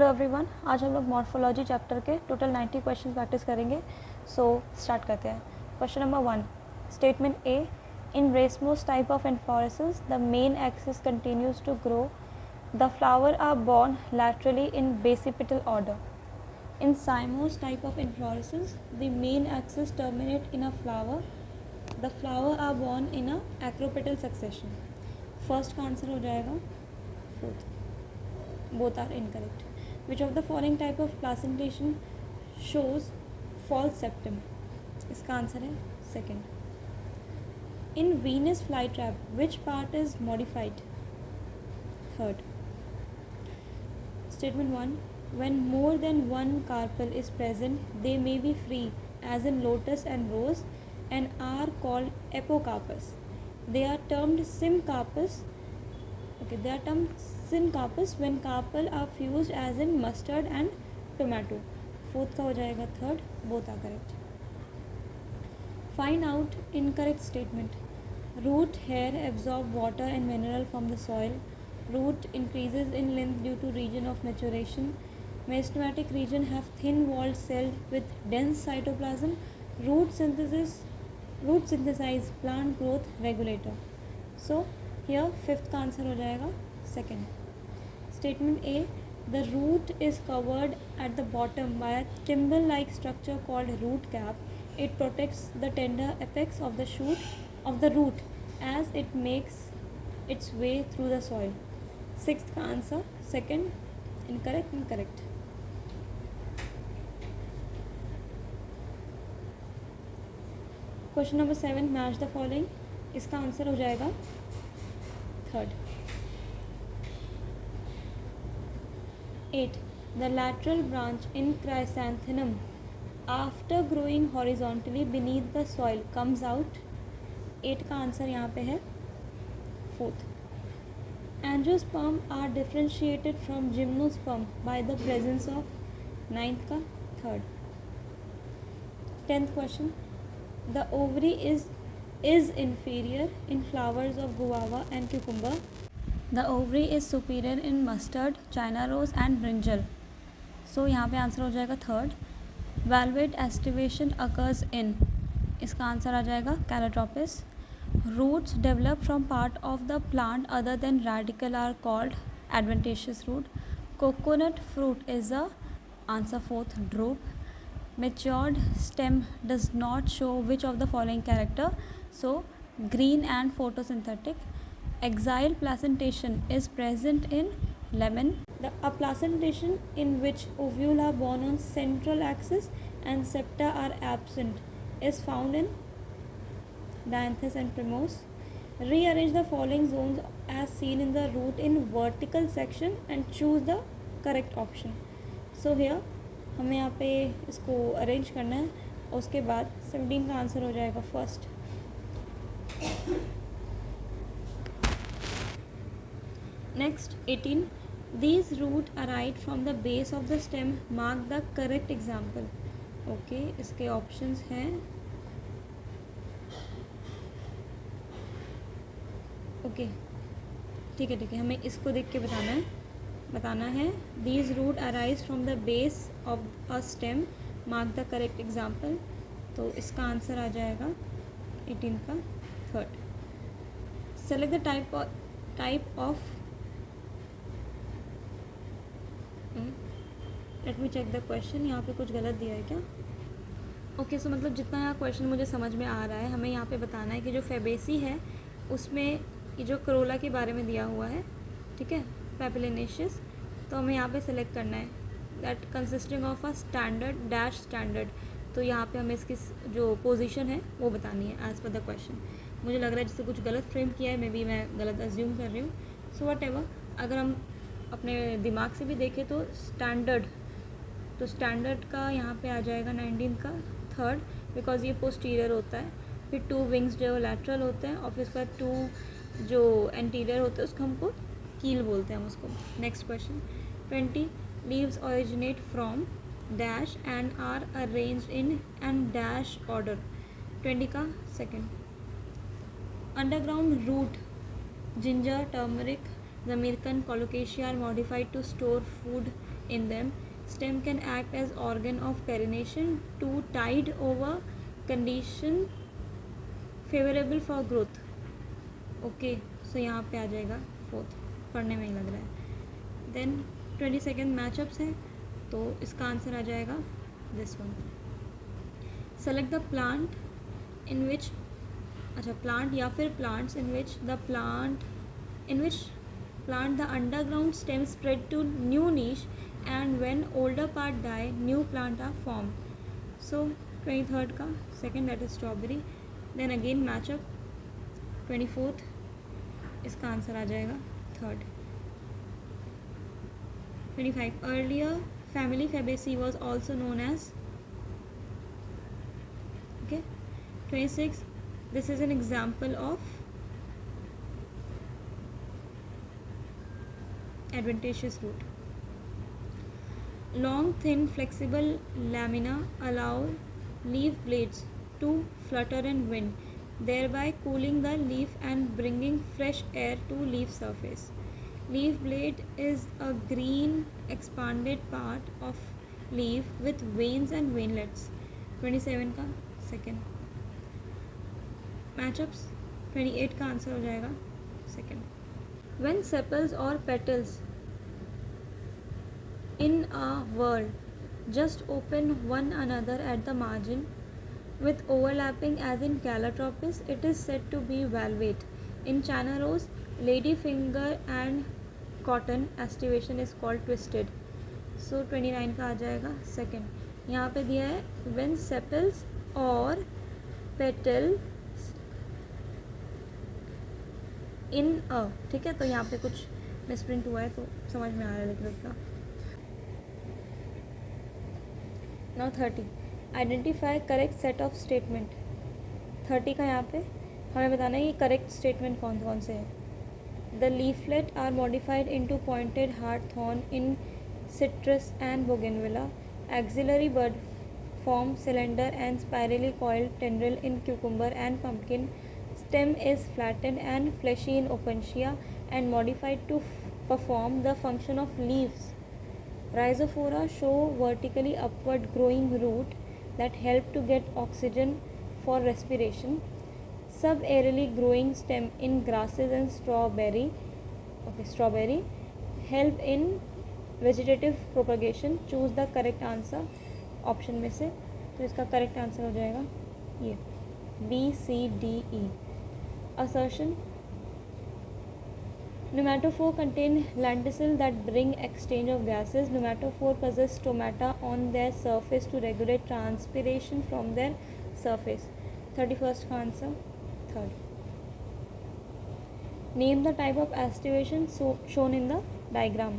Hello everyone, आज हम लोग मॉर्फोलॉजी चैप्टर के टोटल 90 क्वेश्चन प्रैक्टिस करेंगे. सो स्टार्ट करते हैं. Question number 1, statement A. In racemose type of inflorescence the main axis continues to grow. The flower are borne laterally in basipetal order. In cymose type of inflorescence, the main axis terminate in a flower. The flower are borne in a acropetal succession. First का answer हो जाएगा fourth. Both are incorrect. Which of the following type of placentation shows false septum? इसका answer है second. In Venus flytrap, which part is modified? Third. Statement 1. When more than one carpel is present, they may be free, as in lotus and rose, and are called apocarpus. They are termed syncarpus. They are termed syncarpus when carpel are fused, as in mustard and tomato. Fourth का हो जाएगा third. Both are correct. Find out incorrect statement. Root hair absorb water and mineral from the soil. Root increases in length due to region of maturation. Meristematic region have thin walled cells with dense cytoplasm. Root synthesize plant growth regulator. So here fifth का answer हो जाएगा second. Statement A. The root is covered at the bottom by a thimble like structure called root cap. It protects the tender apex of the shoot of the root as it makes its way through the soil. Sixth का answer second. Incorrect. Question number 7, match the following. इसका answer हो जाएगा third. 8. The lateral branch in chrysanthemum after growing horizontally beneath the soil comes out. 8 का answer यहाँ पे है fourth. Angiosperm are differentiated from gymnosperm by the presence of. 9th का third. 10th question. The ovary is inferior in flowers of guava and cucumber. The ovary is superior in mustard, china rose and brinjal. So यहाँ पे answer हो जाएगा third. Valvate aestivation occurs in. इसका answer आ जाएगा Calotropis. Roots develop from part of the plant other than radicle are called adventitious root. Coconut fruit is the answer fourth, drupe. Matured stem does not show which of the following character? So green and photosynthetic. Axile placentation is present in lemon. A placentation in which ovule are borne on central axis and septa are absent is found in Dianthus and Primrose. Rearrange the following zones as seen in the root in vertical section and choose the correct option. So here हमें यहाँ पे इसको arrange करना है और उसके बाद 17 का आंसर हो जाएगा first. Next 18. These roots arise from the base of the stem. Mark the correct example. Okay, इसके ऑप्शंस हैं. ओके, ठीक है, हमें इसको देख के बताना है. These roots arise from the base of a stem. Mark the correct example. तो इसका आंसर आ जाएगा 18 का third. Select the type of. Let me check the question. यहाँ पे कुछ गलत दिया है क्या? ओके, सो मतलब जितना यहाँ क्वेश्चन मुझे समझ में आ रहा है, हमें यहाँ पे बताना है कि जो फेबेसी है उसमें ये जो करोला के बारे में दिया हुआ है, ठीक है, पैपिलिनेशियस. तो हमें यहाँ पे सेलेक्ट करना है that consisting of a standard dash standard. तो यहाँ पे हमें इसकी जो पोजीशन है वो बतानी है एज़ पर द क्वेश्चन. मुझे लग रहा है जिससे कुछ गलत फ्रेम किया है, मे बी मैं गलत अज्यूम कर रही हूँ. सो वट एवर, अगर हम अपने दिमाग से भी देखें तो स्टैंडर्ड का यहाँ पे आ जाएगा 19 का थर्ड, बिकॉज ये पोस्टीरियर होता है. फिर 2 विंग्स जो लैटरल होते हैं और फिर उसके बाद 2 जो एंटीरियर होते हैं उसको हमको कील बोलते हैं हम उसको. Next question 20. Leaves originate from dash and are arranged in and dash order. 20 का second. Underground root ginger, turmeric, The American colocasia are modified to store food in them. Stem can act as organ of pollination to tide over condition favorable for growth. Okay so यहाँ पे आ जाएगा fourth, पढ़ने में ही लग रहा है. Then 22 matchups है, तो इसका आंसर आ जाएगा this one. Select the plant in which, अच्छा प्लांट या फिर plants in which plant the underground stem spread to new niche, and when older part die new plant are formed. So 23rd का second, that is strawberry. Then again matchup 24th, इसका answer आ जाएगा third. 25 earlier family Fabaceae was also known as, okay. 26 this is an example of adventitious root. Long thin flexible lamina allow leaf blades to flutter in wind, thereby cooling the leaf and bringing fresh air to leaf surface. Leaf blade is a green expanded part of leaf with veins and veinlets. 27 का second. Matchups 28 का answer हो जाएगा second. When sepals or petals in a whorl just open one another at the margin with overlapping as in Calotropis, it is said to be valvate. In China rose, ladyfinger and cotton aestivation is called twisted. So 29 का आ जाएगा second. यहाँ पे दिया है when sepals or petals इन अ, ठीक है, तो यहाँ पे कुछ मिसप्रिंट हुआ है तो समझ में आ रहा है लेकिन उतना. Now 30 identify correct set of statement. 30 का यहाँ पे हमें बताना है कि करेक्ट स्टेटमेंट कौन कौन से हैं. The leaflet are modified into pointed hard thorn in citrus and bougainvillea. Axillary bud form cylinder and spirally coiled tendril in cucumber and pumpkin. Stem is flattened and fleshy in Opuntia and modified to perform the function of leaves. Rhizophora show vertically upward growing root that help to get oxygen for respiration. Subaerially growing stem in grasses and strawberry help in vegetative propagation. Choose the correct answer option में से. तो इसका correct answer हो जाएगा ये B, C, D, E. Assertion: Pneumatophore contain lenticels that bring exchange of gases. Pneumatophore possess stomata on their surface to regulate transpiration from their surface. 31st का answer third. Name the type of aestivation shown in the diagram.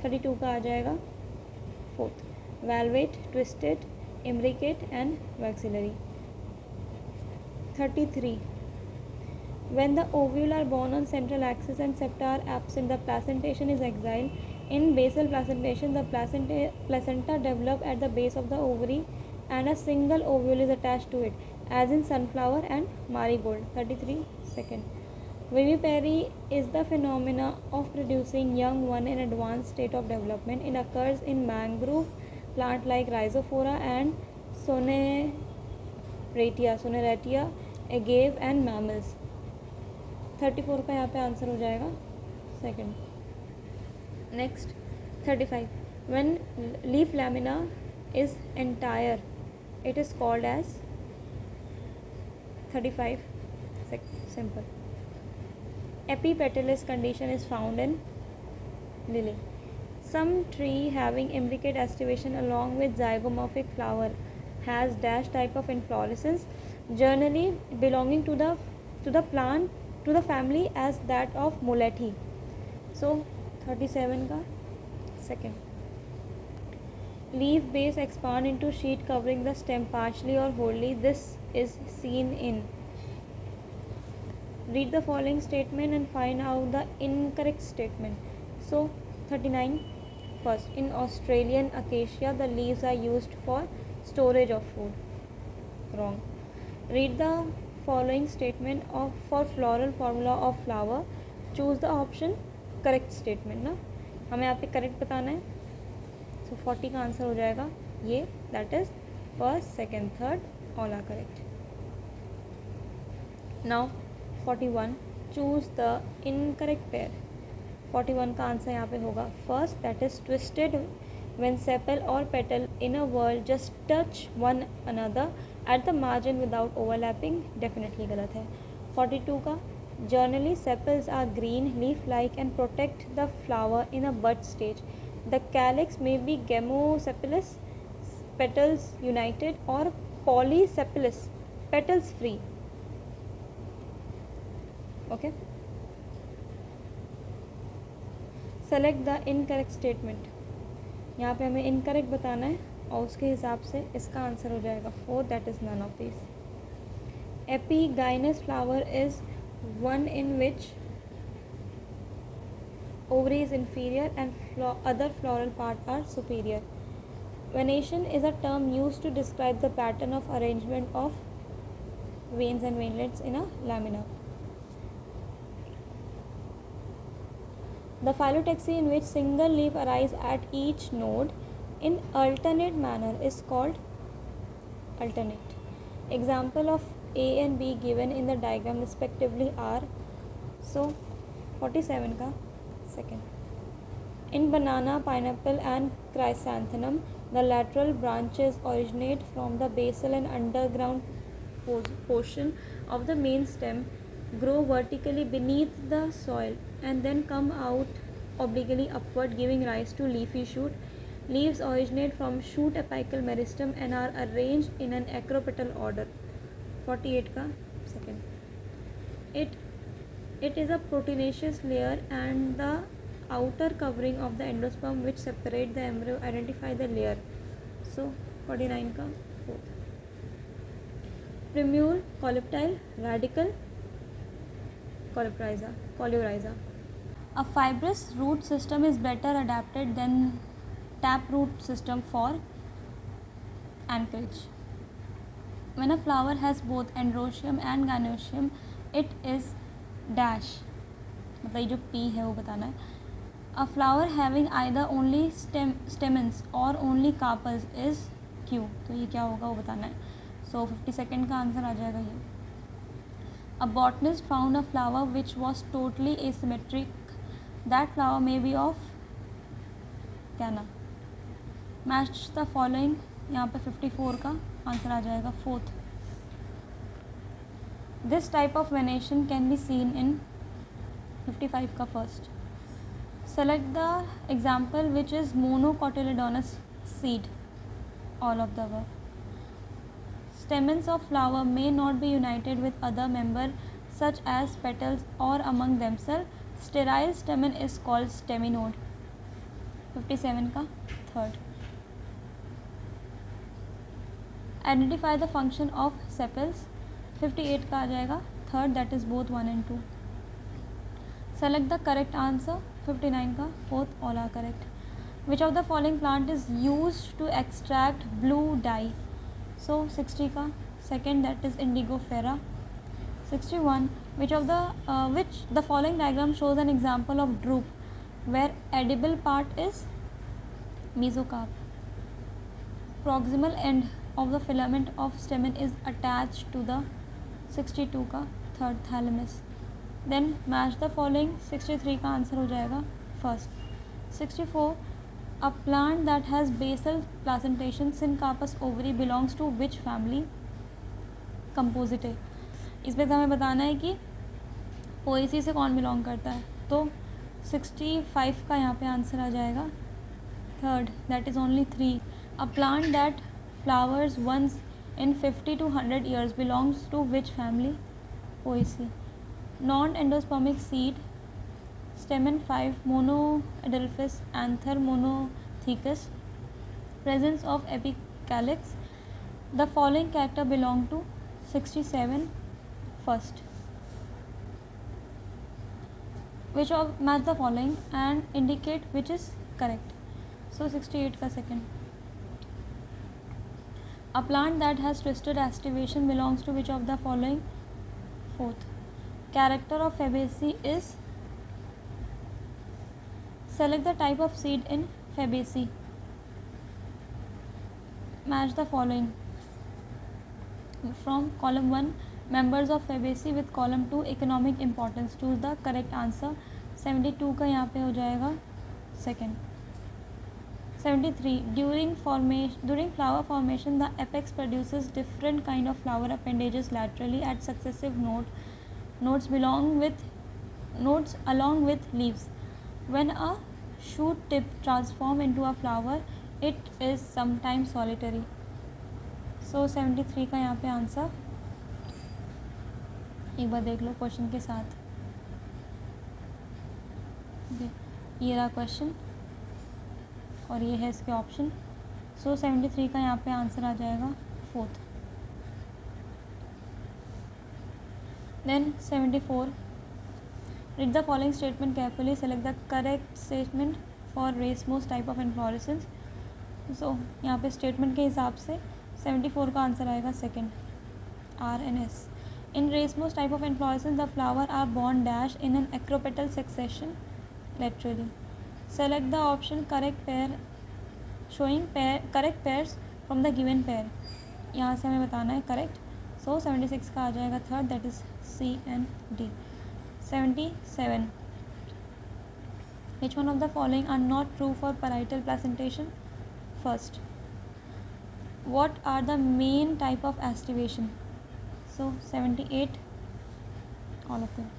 32 का आ जाएगा fourth. Valvate, twisted, imbricate and maxillary. 33 when the ovule are born on central axis and septa are absent, the placentation is exiled. In basal placentation, the placenta develop at the base of the ovary and a single ovule is attached to it, as in sunflower and marigold. 33 second. Vivipary is the phenomena of producing young one in advanced state of development. It occurs in mangrove plant like Rhizophora and Soneratia, agave and mammals. 34 का यहाँ पे answer हो जाएगा second. Next 35 when leaf lamina is entire it is called as 35 simple. Epipetalous condition is found in lily. Some tree having imbricate aestivation along with zygomorphic flower has dash type of inflorescence, generally belonging to the plant to the family as that of Mulethi. So 37 का second. Leaf base expand into sheet covering the stem partially or wholly. This is seen in. Read the following statement and find out the incorrect statement. So 39 first. In Australian acacia, the leaves are used for storage of food. Wrong. Read the following statement for floral formula of flower. Choose the option correct statement ना, हमें यहाँ पे correct बताना है. सो 40 का answer हो जाएगा ये, that is first, second, third all are correct. Now 41, choose the incorrect pair. 41 का आंसर यहाँ पे होगा first, that is twisted when sepal or petal in a whorl just touch one another at the margin without overlapping, definitely गलत है. 42 का generally sepals are green, leaf like and protect the flower in a bud stage. The calyx may be gamosepalous, petals united, or polysepalous, petals free. Okay, select the incorrect statement. यहाँ पे हमें incorrect बताना है और उसके हिसाब से इसका आंसर हो जाएगा 4, that is none of this. Epigynous flower is one in which ovary is inferior and other floral part are superior. Venation is a term used to describe the pattern of arrangement of veins and veinlets in a lamina. The phyllotaxy in which single leaf arise at each node in alternate manner is called alternate. Example of A and B given in the diagram respectively are. So 47 का second. In banana, pineapple and chrysanthemum, the lateral branches originate from the basal and underground portion of the main stem, grow vertically beneath the soil, and then come out obliquely upward, giving rise to leafy shoot. Leaves originate from shoot apical meristem and are arranged in an acropetal order. 48 का second. It is a proteinaceous layer and the outer covering of the endosperm which separate the embryo identify the layer. So 49 का fourth. Primule, coleoptile, radical, coleorhiza. A fibrous root system is better adapted than taproot system for anchorage. When a flower has both androecium and gynoecium, it is dash, मतलब ये जो P है वो बताना है. A flower having either only stamens or only carpels is Q. तो ये क्या होगा वो बताना है. So 52nd का आंसर आ जाएगा ये. A botanist found a flower which was totally asymmetric. That flower may be of क्या ना. Match the following. यहाँ पे 54 का आंसर आ जाएगा fourth. This type of venation can be seen in 55 का first. Select the example which is monocotyledonous seed. All of the above. Stamens of flower may not be united with other member such as petals or among themselves. Sterile stamen is called staminode. 57 का third. Identify the function of sepals. 58 का आ जाएगा third, that is both 1 and 2. Select the correct answer. 59 का fourth, all are correct. Which of the following plant is used to extract blue dye? So 60 का second, that is indigofera. 61, which the following diagram shows an example of drupe where edible part is mesocarp. Proximal end of the filament of stamen is attached to the 62 का third, thalamus. Then match the following. 63 का answer हो जाएगा first. 64, a plant that has basal placentation syncarpous ovary belongs to which family? Compositae. इसमें हमें बताना है कि Poaceae से कौन बिलोंग करता है. तो 65 का यहाँ पे आंसर आ जाएगा third, that is only 3. A plant that flowers once in 50 to 100 years belongs to which family? Poaceae. Non-endospermic seed, stamen 5, monoadelphous, anther monothecus, presence of epicalyx. The following character belong to 67 first. Which of match the following and indicate which is correct. So 68 का second. A plant that has twisted aestivation belongs to which of the following? Fourth. Character of Fabaceae is Select the type of seed in Fabaceae. Match the following. From column 1, members of Fabaceae with column 2, economic importance. Choose the correct answer. 72 का यहाँ पे हो जाएगा second. 73. During flower formation, the apex produces different kind of flower appendages laterally at successive nodes along with leaves. When a shoot tip transforms into a flower, it is sometimes solitary. So 73 का यहाँ पे answer एक बार देख लो question के साथ. ये रहा question और ये है इसके ऑप्शन. सो 73 का यहाँ पे आंसर आ जाएगा fourth. Then 74. Read the following statement carefully. Select the correct statement for racemose type of inflorescence. So यहाँ पे स्टेटमेंट के हिसाब से 74 का आंसर आएगा second. R and S. In racemose type of inflorescence, the flowers are borne dash in an acropetal succession laterally. Select the option correct pair showing correct pairs from the given pair. यहाँ से हमें बताना है correct. सो 76 का आ जाएगा third, that is C and D. 77. Which one of the following are not true for parietal placentation? First, what are the main type of aestivation? So 78, all of them.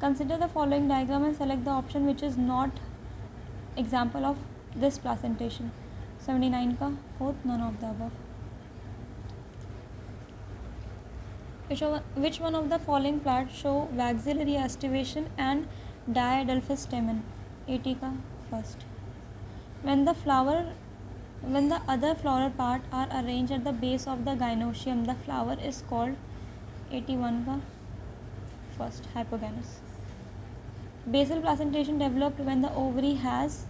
Consider the following diagram and select the option which is not example of this placentation. 79 का fourth, none of the above. Which one of the following plants show waxillary aestivation and diadelphous stamen? 80 का first. When the other floral part are arranged at the base of the gynoecium, the flower is called. 81 का first, hypogynous. Basal placentation developed when the ovary has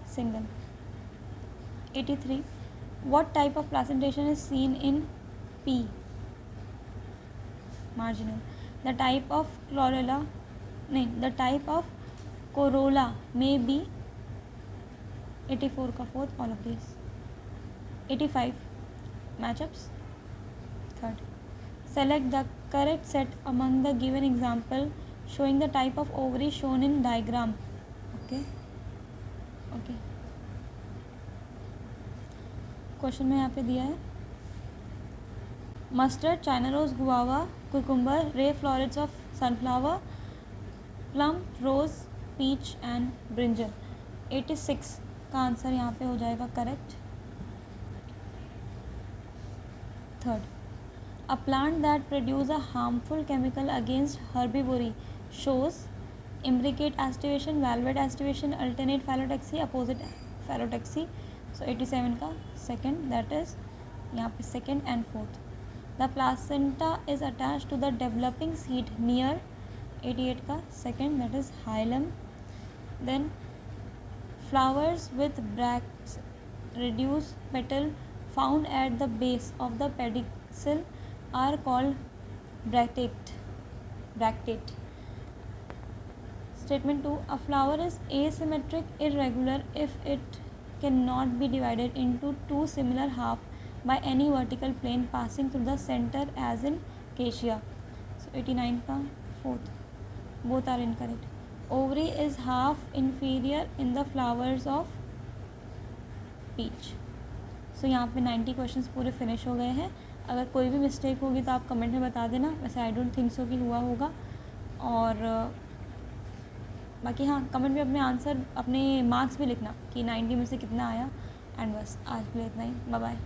single. 83. What type of placentation is seen in P? Marginal. The type of corolla may be. 84 का fourth, all of these. 85. Matchups. Third. Select the correct set among the given example showing the type of ovary shown in diagram. Okay. Question में यहाँ पे दिया है mustard, China rose, guava, cucumber, ray florets of sunflower, plum, rose, peach and brinjal. 86 का answer यहाँ पे हो जाएगा correct. Third, a plant that produce a harmful chemical against herbivory shows imbricate aestivation, valvate aestivation, alternate phyllotaxy, opposite phyllotaxy. So 87 का second, that is यहाँ पे second and fourth. The placenta is attached to the developing seed near. 88 का second, that is hilum. Then flowers with bracts reduced petal found at the base of the pedicel are called bractate. Statement 2. A flower is asymmetric irregular if it cannot be divided into two similar halves by any vertical plane passing through the center as in cassia. So 89 का fourth. Both are incorrect. Ovary is half inferior in the flowers of peach. So यहाँ पे 90 questions पूरे finish हो गए हैं. अगर कोई भी मिस्टेक होगी तो आप कमेंट में बता देना. वैसे आई डोंट थिंक सो कि हुआ होगा. और बाकी हाँ, कमेंट में अपने आंसर, अपने मार्क्स भी लिखना कि 90 में से कितना आया. एंड बस आज के लिए इतना ही. Bye bye.